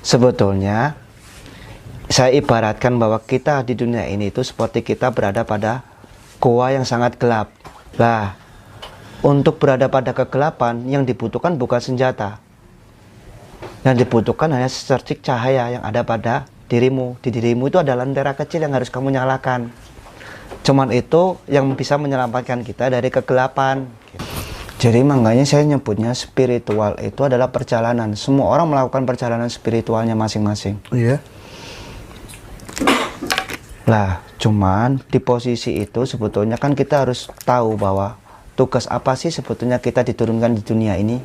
Sebetulnya saya ibaratkan bahwa kita di dunia ini itu seperti kita berada pada goa yang sangat gelap. Lah, untuk berada pada kegelapan yang dibutuhkan bukan senjata. Yang dibutuhkan hanya secercik cahaya yang ada pada dirimu. Di dirimu itu ada lentera kecil yang harus kamu nyalakan. Cuman itu yang bisa menyelamatkan kita dari kegelapan. Jadi makanya saya nyebutnya spiritual itu adalah perjalanan. Semua orang melakukan perjalanan spiritualnya masing-masing. Iya. Lah, cuman di posisi itu sebetulnya kan kita harus tahu bahwa tugas apa sih sebetulnya kita diturunkan di dunia ini.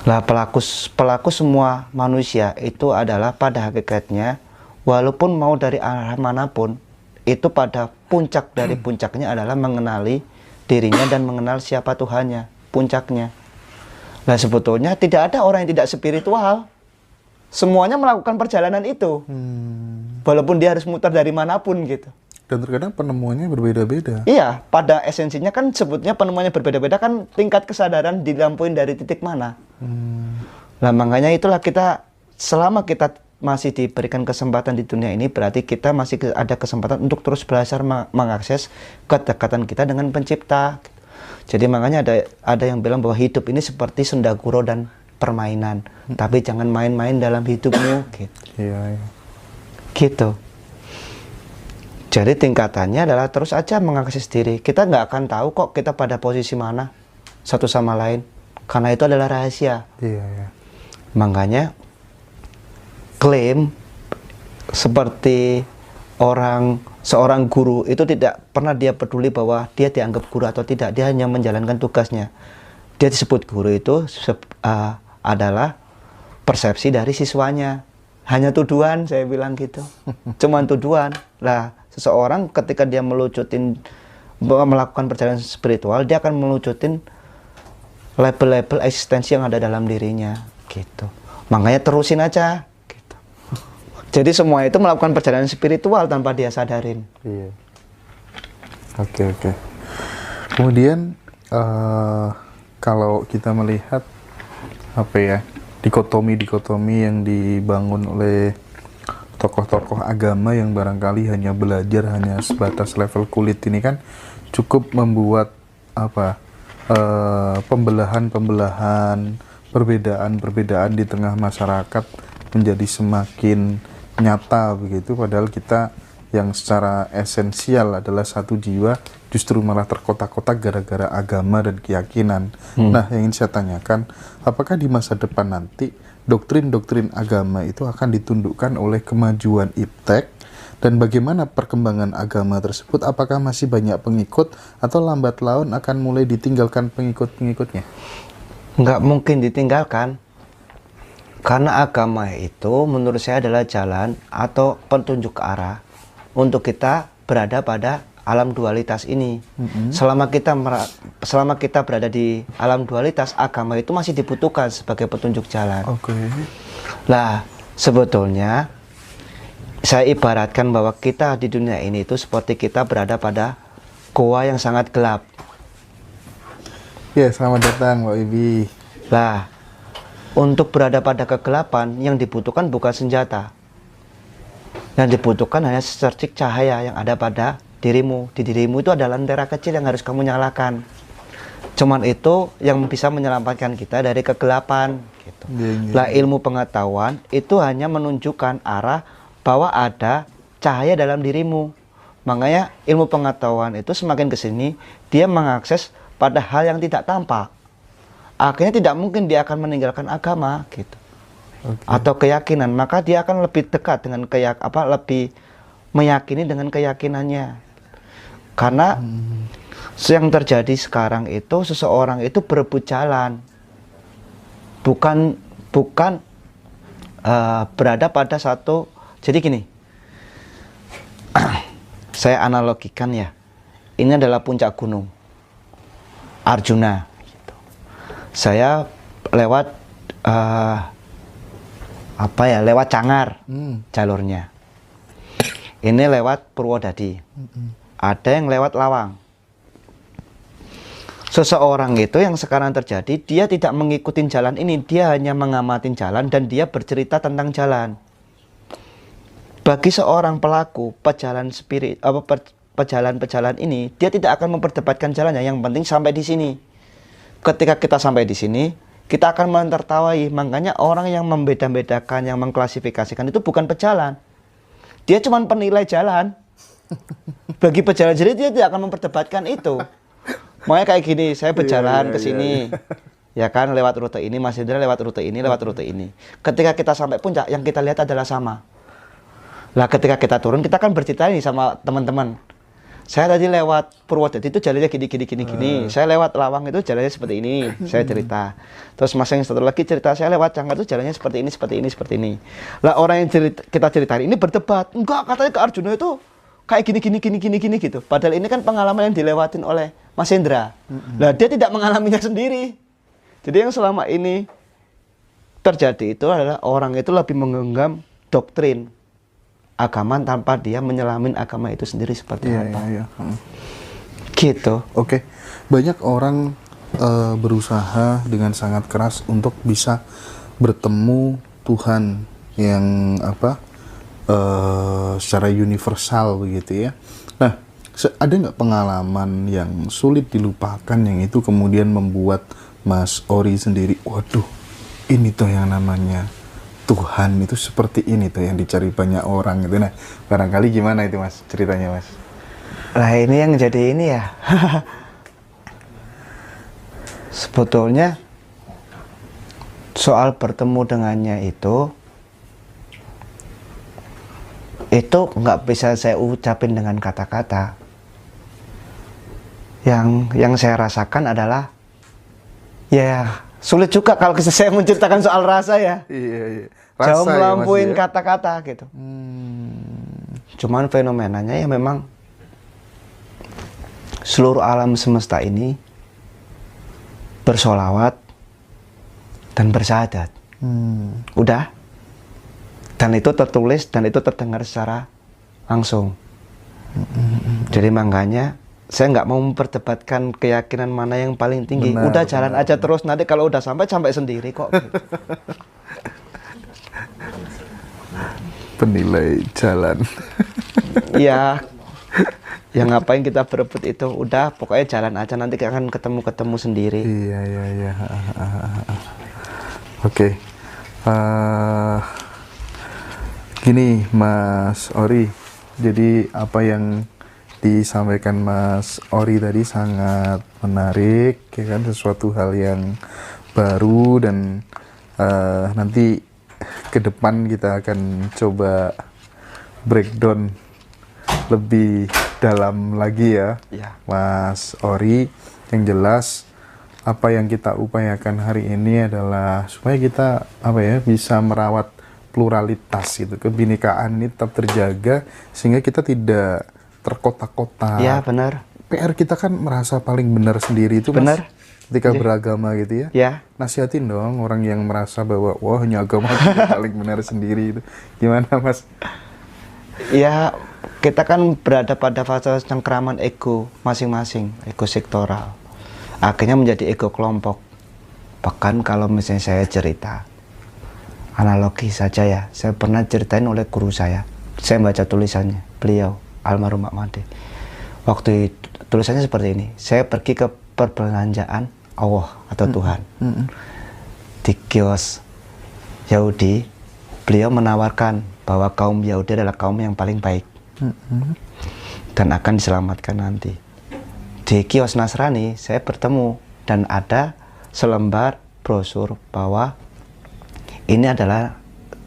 Lah, pelaku semua manusia itu adalah pada hakikatnya, walaupun mau dari arah manapun, itu pada puncak dari puncaknya adalah mengenali dirinya dan mengenal siapa Tuhannya, puncaknya. Lah, sebetulnya tidak ada orang yang tidak spiritual. Semuanya melakukan perjalanan itu. Walaupun dia harus muter dari manapun gitu. Dan terkadang penemuannya berbeda-beda. Iya, pada esensinya kan sebutnya penemuannya berbeda-beda kan tingkat kesadaran dilampuin dari titik mana. Nah, makanya itulah kita, selama kita masih diberikan kesempatan di dunia ini, berarti kita masih ada kesempatan untuk terus belajar mengakses kedekatan kita dengan pencipta. Jadi makanya ada yang bilang bahwa hidup ini seperti sendaguro dan permainan, tapi jangan main-main dalam hidupmu gitu. Iya, iya. Gitu. Jadi tingkatannya adalah terus aja mengakses diri. Kita nggak akan tahu kok kita pada posisi mana satu sama lain, karena itu adalah rahasia. Iya, iya. Makanya klaim seperti seorang guru itu tidak pernah dia peduli bahwa dia dianggap guru atau tidak. Dia hanya menjalankan tugasnya. Dia disebut guru itu adalah persepsi dari siswanya. Hanya tuduhan, saya bilang gitu. Cuman tuduhan. Lah, seseorang ketika dia melakukan perjalanan spiritual, dia akan melucutin label-label eksistensi yang ada dalam dirinya, gitu. Makanya terusin aja, gitu. Jadi semua itu melakukan perjalanan spiritual tanpa dia sadarin. Iya. Oke, oke. Kemudian kalau kita melihat apa ya, dikotomi yang dibangun oleh tokoh-tokoh agama yang barangkali hanya belajar hanya sebatas level kulit ini kan cukup membuat pembelahan-pembelahan, perbedaan-perbedaan di tengah masyarakat menjadi semakin nyata begitu, padahal kita yang secara esensial adalah satu jiwa justru malah terkotak-kotak gara-gara agama dan keyakinan. Nah, yang ingin saya tanyakan, apakah di masa depan nanti doktrin-doktrin agama itu akan ditundukkan oleh kemajuan iptek, dan bagaimana perkembangan agama tersebut? Apakah masih banyak pengikut atau lambat laun akan mulai ditinggalkan pengikut-pengikutnya? Nggak mungkin ditinggalkan, karena agama itu menurut saya adalah jalan atau petunjuk ke arah untuk kita berada pada alam dualitas ini. Selama kita berada di alam dualitas, agama itu masih dibutuhkan sebagai petunjuk jalan. Oke. Lah, sebetulnya saya ibaratkan bahwa kita di dunia ini itu seperti kita berada pada goa yang sangat gelap. Ya, selamat datang Mbak Ibi. Lah, untuk berada pada kegelapan yang dibutuhkan bukan senjata. Yang dibutuhkan hanya secercik cahaya yang ada pada dirimu. Di dirimu itu ada lentera kecil yang harus kamu nyalakan. Cuman itu yang bisa menyelamatkan kita dari kegelapan. Gitu. Lah, ilmu pengetahuan itu hanya menunjukkan arah bahwa ada cahaya dalam dirimu. Makanya ilmu pengetahuan itu semakin kesini, dia mengakses pada hal yang tidak tampak. Akhirnya tidak mungkin dia akan meninggalkan agama, gitu. Atau keyakinan, maka dia akan lebih dekat dengan lebih meyakini dengan keyakinannya. Karena yang terjadi sekarang itu seseorang itu berebut jalan, bukan berada pada satu. Jadi gini, saya analogikan ya, ini adalah puncak gunung Arjuna. Gitu. Saya lewat lewat Cangar jalurnya. Ini lewat Purwodadi. Ada yang lewat Lawang. Seseorang itu yang sekarang terjadi, dia tidak mengikuti jalan ini, dia hanya mengamati jalan dan dia bercerita tentang jalan. Bagi seorang pelaku pejalan spirit, pejalan-pejalan ini, dia tidak akan memperdebatkan jalannya. Yang penting sampai di sini. Ketika kita sampai di sini, kita akan menertawai. Makanya orang yang membeda-bedakan, yang mengklasifikasikan itu bukan pejalan. Dia cuma penilai jalan. Bagi pejalan jadi dia tidak akan memperdebatkan itu. Makanya kayak gini, saya berjalan ke sini. Ya kan, lewat rute ini, Mas Indra lewat rute ini, lewat rute ini. Ketika kita sampai puncak, yang kita lihat adalah sama. Lah ketika kita turun, kita kan bercerita nih sama teman-teman. Saya tadi lewat Purwodadi itu jalannya gini. Saya lewat Lawang itu jalannya seperti ini. Saya cerita. Terus mas yang satu lagi cerita, saya lewat Canggar itu jalannya seperti ini. Lah orang yang kita ceritain ini berdebat. Enggak, katanya ke Arjuna itu kayak gini gitu. Padahal ini kan pengalaman yang dilewatin oleh Mas Hendra. Lah dia tidak mengalaminya sendiri. Jadi yang selama ini terjadi itu adalah orang itu lebih menggenggam doktrin agama tanpa dia menyelamin agama itu sendiri seperti apa. Gitu. Oke. Banyak orang berusaha dengan sangat keras untuk bisa bertemu Tuhan yang secara universal begitu ya. Nah, ada nggak pengalaman yang sulit dilupakan yang itu kemudian membuat Mas Ori sendiri, waduh, ini tuh yang namanya Tuhan itu seperti ini tuh yang dicari banyak orang gitu. Nah, barangkali gimana itu Mas ceritanya Mas? Lah ini yang jadi ini ya. Sebetulnya soal bertemu dengannya itu nggak bisa saya ucapin dengan kata-kata. Yang saya rasakan adalah ya sulit juga kalau saya menceritakan soal rasa ya. Iya. Jauh melampuin ya, kata-kata gitu. Cuman fenomenanya ya memang seluruh alam semesta ini bersolawat dan bersyahadat. Udah. Dan itu tertulis dan itu terdengar secara langsung. Jadi makanya saya nggak mau memperdebatkan keyakinan mana yang paling tinggi. Udah jalan aja terus, nanti kalau udah sampai sendiri kok. Gitu. Penilai jalan. Iya. Yang ngapain kita berebut itu? Udah, pokoknya jalan aja, nanti akan ketemu sendiri. Iya. Oke. Gini Mas Ori, jadi apa yang disampaikan Mas Ori tadi sangat menarik, ya kan, sesuatu hal yang baru dan nanti ke depan kita akan coba breakdown lebih dalam lagi ya, Mas Ori. Yang jelas apa yang kita upayakan hari ini adalah supaya kita bisa merawat pluralitas gitu, kebinekaan ini tetap terjaga sehingga kita tidak terkotak-kotak. Ya benar. PR kita kan merasa paling benar sendiri itu benar. Mas, ketika beragama gitu ya. Ya. Nasihatin dong orang yang merasa bahwa wah hanya agama kita paling benar sendiri itu. Gimana Mas? Ya kita kan berada pada fase cengkeraman ego masing-masing, ego sektoral. Akhirnya menjadi ego kelompok. Bahkan kalau misalnya saya cerita analogi saja ya, saya pernah ceritain oleh guru saya baca tulisannya beliau almarhum Pak Made. Waktu itu tulisannya seperti ini, saya pergi ke perbelanjaan Allah atau Tuhan di kios Yahudi. Beliau menawarkan bahwa kaum Yahudi adalah kaum yang paling baik dan akan diselamatkan nanti. Di kios Nasrani saya bertemu dan ada selembar brosur bahwa ini adalah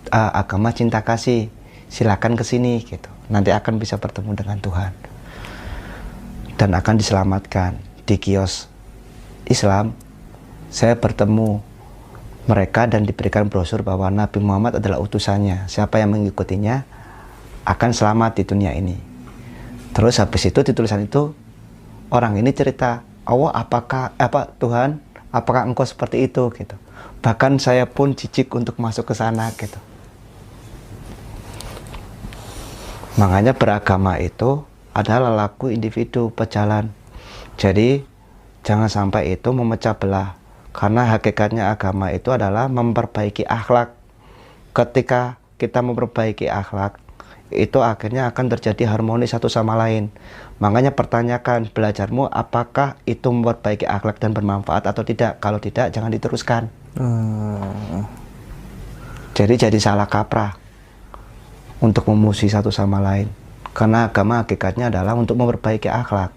agama cinta kasih, silakan ke sini gitu. Nanti akan bisa bertemu dengan Tuhan dan akan diselamatkan. Di kios Islam saya bertemu mereka dan diberikan brosur bahwa Nabi Muhammad adalah utusannya. Siapa yang mengikutinya akan selamat di dunia ini. Terus habis itu di tulisan itu orang ini cerita, Allah Tuhan, apakah engkau seperti itu gitu. Bahkan saya pun jijik untuk masuk ke sana gitu. Makanya beragama itu adalah laku individu pejalan. Jadi Jangan sampai itu memecah belah. Karena hakikatnya agama itu adalah memperbaiki akhlak. Ketika kita memperbaiki akhlak, itu akhirnya akan terjadi harmoni satu sama lain. Makanya pertanyakan belajarmu apakah itu memperbaiki akhlak dan bermanfaat atau tidak. Kalau tidak, jangan diteruskan. Jadi salah kaprah untuk memusuhi satu sama lain. Karena agama hakikatnya adalah untuk memperbaiki akhlak,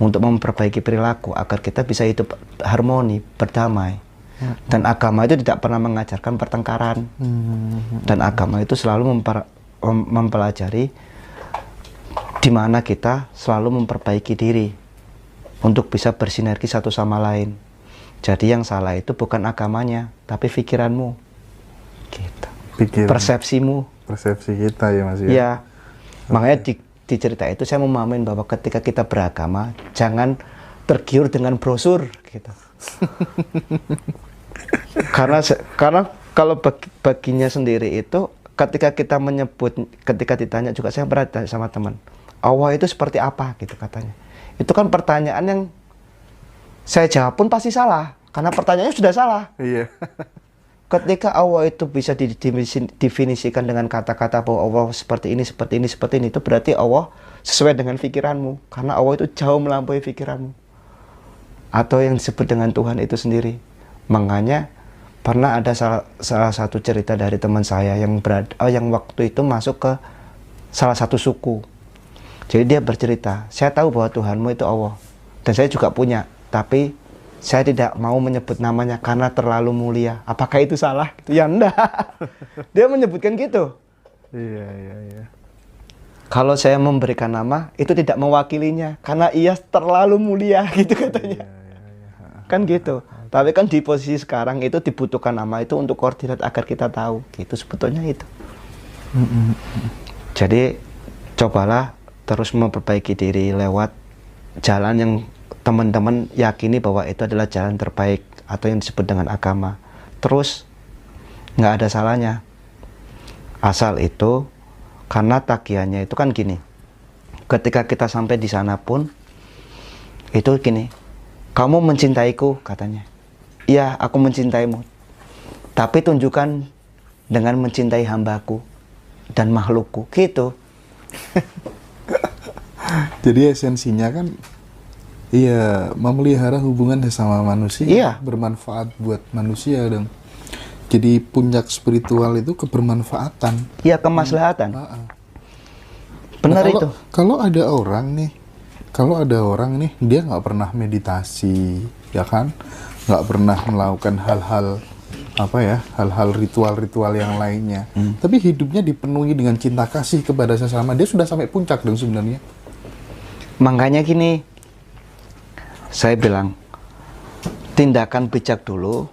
untuk memperbaiki perilaku agar kita bisa hidup harmoni, berdamai. Dan agama itu tidak pernah mengajarkan pertengkaran. Dan agama itu selalu mempelajari di mana kita selalu memperbaiki diri untuk bisa bersinergi satu sama lain. Jadi yang salah itu bukan agamanya, tapi pikiranmu, gitu. Persepsimu. Persepsi kita ya Mas ya. Ya, makanya di cerita itu saya memahamin bahwa ketika kita beragama, jangan tergiur dengan brosur, gitu. Karena kalau baginya sendiri itu ketika kita menyebut, ketika ditanya juga, saya pernah tanya sama teman, Allah itu seperti apa gitu katanya. Itu kan pertanyaan yang saya jawab pun pasti salah karena pertanyaannya sudah salah. Iya. Ketika Allah itu bisa didefinisikan dengan kata-kata bahwa Allah seperti ini, seperti ini, seperti ini, itu berarti Allah sesuai dengan pikiranmu, karena Allah itu jauh melampaui pikiranmu. Atau yang disebut dengan Tuhan itu sendiri. Makanya pernah ada salah satu cerita dari teman saya yang waktu itu masuk ke salah satu suku. Jadi dia bercerita, saya tahu bahwa Tuhanmu itu Allah, dan saya juga punya, tapi saya tidak mau menyebut namanya karena terlalu mulia. Apakah itu salah? Ya enggak. Dia menyebutkan gitu. Iya. Kalau saya memberikan nama, itu tidak mewakilinya karena ia terlalu mulia, gitu katanya. Kan gitu. Tapi kan di posisi sekarang itu dibutuhkan nama itu untuk koordinat agar kita tahu. Gitu sebetulnya itu. Jadi cobalah terus memperbaiki diri lewat jalan yang teman-teman yakini bahwa itu adalah jalan terbaik atau yang disebut dengan agama. Terus nggak ada salahnya. Asal itu karena tagihannya itu kan gini. Ketika kita sampai di sana pun itu gini. Kamu mencintaiku katanya. Iya, aku mencintaimu. Tapi tunjukkan dengan mencintai hambaku dan makhlukku, gitu. Jadi esensinya kan iya, memelihara hubungan sesama manusia, Iya. bermanfaat buat manusia dong. Jadi puncak spiritual itu kebermanfaatan. Iya, kemaslahatan. Benar Nah, itu. Kalau ada orang nih, dia nggak pernah meditasi, ya kan, nggak pernah melakukan hal-hal hal-hal ritual-ritual yang lainnya. Tapi hidupnya dipenuhi dengan cinta kasih kepada sesama, dia sudah sampai puncak dong sebenarnya. Makanya gini, saya bilang tindakan bijak dulu,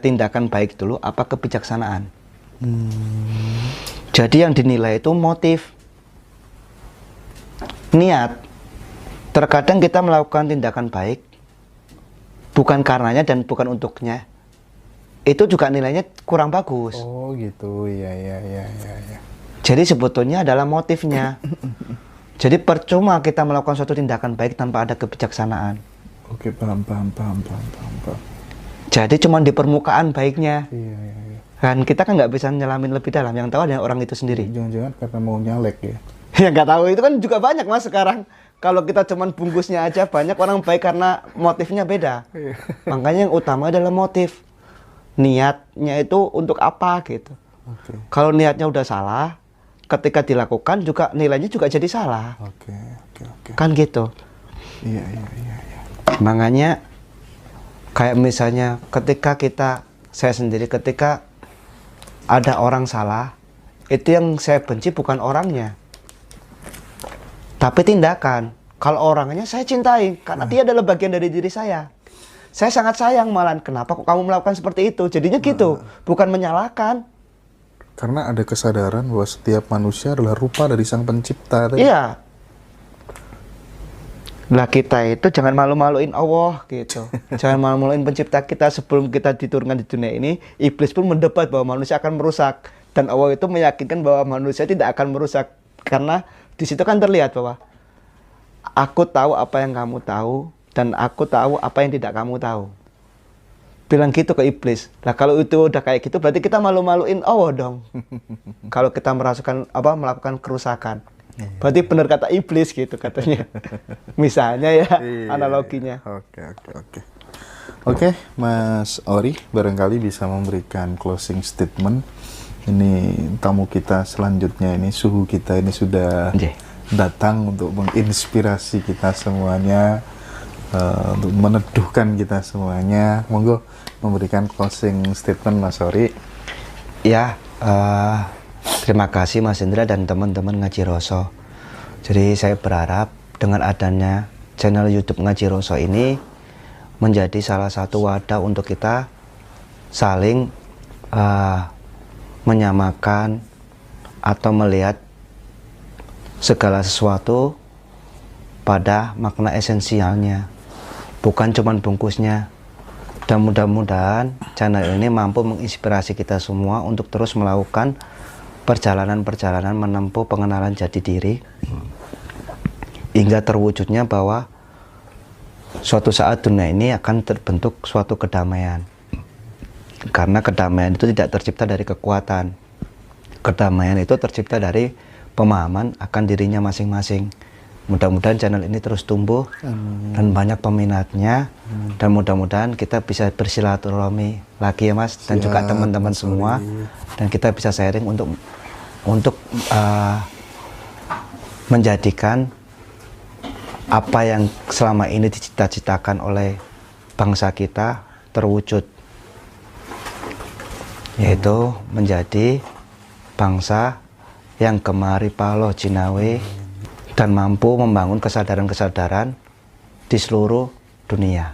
tindakan baik dulu, apa kebijaksanaan. Jadi yang dinilai itu motif, niat. Terkadang kita melakukan tindakan baik bukan karenanya dan bukan untuknya, itu juga nilainya kurang bagus. Oh gitu, iya. Jadi sebetulnya adalah motifnya. Jadi percuma kita melakukan suatu tindakan baik tanpa ada kebijaksanaan. Oke, paham. Jadi cuma di permukaan baiknya. Iya. Kan kita kan nggak bisa nyelamin lebih dalam. Yang tahu adalah orang itu sendiri. Jangan-jangan karena mau nyalek ya. Yang nggak tahu itu kan juga banyak Mas sekarang. Kalau kita cuma bungkusnya aja, banyak orang baik karena motifnya beda. Makanya yang utama adalah motif. Niatnya itu untuk apa gitu. Oke. Kalau niatnya udah salah, ketika dilakukan juga nilainya juga jadi salah. Oke. Kan gitu. Iya. Makanya kayak misalnya ketika saya sendiri ketika ada orang salah, itu yang saya benci bukan orangnya, tapi tindakan. Kalau orangnya saya cintai karena dia adalah bagian dari diri saya. Saya sangat sayang malah, kenapa kok kamu melakukan seperti itu? Jadinya gitu, bukan menyalahkan. Karena ada kesadaran bahwa setiap manusia adalah rupa dari Sang Pencipta. Iya. Lah kita itu jangan malu-maluin Allah gitu. Jangan malu-maluin pencipta kita. Sebelum kita diturunkan di dunia ini, iblis pun mendebat bahwa manusia akan merusak, dan Allah itu meyakinkan bahwa manusia tidak akan merusak karena di situ kan terlihat bahwa aku tahu apa yang kamu tahu, dan aku tahu apa yang tidak kamu tahu. Bilang gitu ke iblis. Nah kalau itu udah kayak gitu berarti kita malu-maluin Allah dong. Kalau kita melakukan kerusakan. Berarti benar kata iblis gitu katanya. Misalnya ya analoginya. Oke, Mas Ori barangkali bisa memberikan closing statement. Ini tamu kita selanjutnya ini, suhu kita ini sudah datang untuk menginspirasi kita semuanya, untuk meneduhkan kita semuanya. Monggo memberikan closing statement Mas Ori. Ya, terima kasih Mas Indra dan teman-teman Ngaji Roso. Jadi saya berharap dengan adanya channel YouTube Ngaji Roso ini menjadi salah satu wadah untuk kita saling menyamakan atau melihat segala sesuatu pada makna esensialnya, bukan cuman bungkusnya. Dan mudah-mudahan channel ini mampu menginspirasi kita semua untuk terus melakukan perjalanan-perjalanan menempuh pengenalan jati diri hingga terwujudnya bahwa suatu saat dunia ini akan terbentuk suatu kedamaian. Karena kedamaian itu tidak tercipta dari kekuatan. Kedamaian itu tercipta dari pemahaman akan dirinya masing-masing. Mudah-mudahan channel ini terus tumbuh dan banyak peminatnya, dan mudah-mudahan kita bisa bersilaturahmi lagi ya Mas, dan juga teman-teman semua, dan kita bisa sharing untuk menjadikan apa yang selama ini dicita-citakan oleh bangsa kita terwujud, yaitu menjadi bangsa yang gemari paloh jinawe dan mampu membangun kesadaran-kesadaran di seluruh dunia.